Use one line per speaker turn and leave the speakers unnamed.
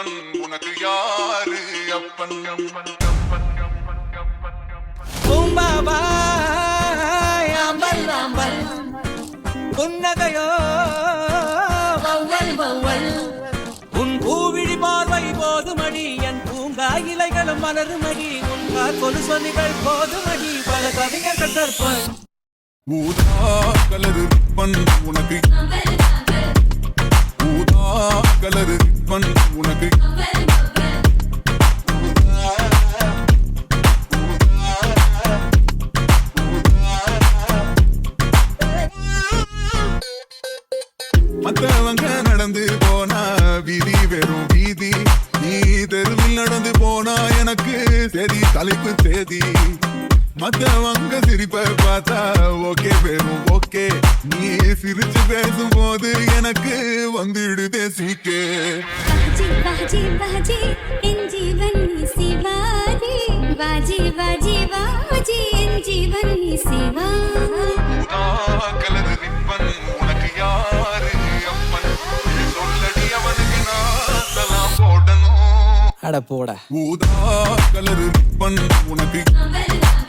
ribbon உனக்கு யாரு அப்பன்
அம்பல் அம்பல் புன்னகையோ வௌவல் வௌவல் உன் பூவிழி பார்வை போதுமடி என் பூங்கா இலைகளும் மலருமடி உன்கா கொலு சொன்னிகள் போதுமடி பல கவிஞர்கள் கற்பன்
ஊதா கலர் ரிப்பன் உனக்கு ஊதா கலர் ரிப்பன் உனக்கு மத்தவங்க நடந்து போனா வீதி வெறும் வீதி நீ தெருவில் நடந்து போனா எனக்கு சரி தலைப்பு சேதி மத்தவங்க சிரிப்ப பார்த்தா ஓகே வெறும் ஓகே நீ சிரிச்சு பேசும்போது எனக்கு வந்துடுதே சீக்கே
बाजी बाजी इन जीवन सिवाजी बाजी बाजी बाजी इन जीवन सिवा
கலர் ரிப்பன் உனக்கு யாரு அப்பன் சொல்லடி அவனுக்கு நான் சலாம் போடணும்
அட போட
ஊதா கலர் ரிப்பன் உனக்கு
अम्बल